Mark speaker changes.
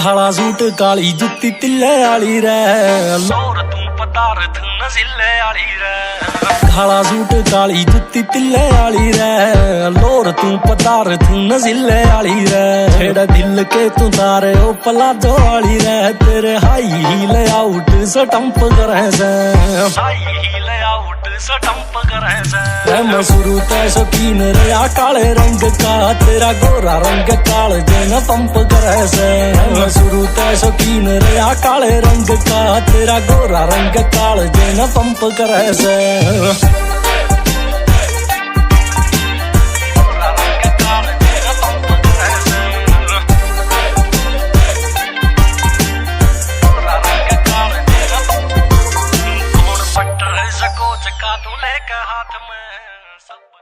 Speaker 1: काला सूट काली जुत्ती तिल्ले आली रे, लोर तू पदार्थ नजिले आली रे। काला सूट काली जुत्ती तिल्ले आली रे, लोर तू पदार्थ नजिले आली रे। जेड़ा दिल के तू तारे ओ प्लाजो आली रे, तेरे हाई हील आउट स्टंप करे से, हाई हील आउट स्टंप करे से। मैं शुरू ते शौकीन रहा काले रंग का, तेरा गोरा रंग काल देना पंप करे से। मैं शुरू ते शौकीन रहा काले रंग का, तेरा गोरा रंग काल देना पंप करे से। का तू लेके हाथ में सब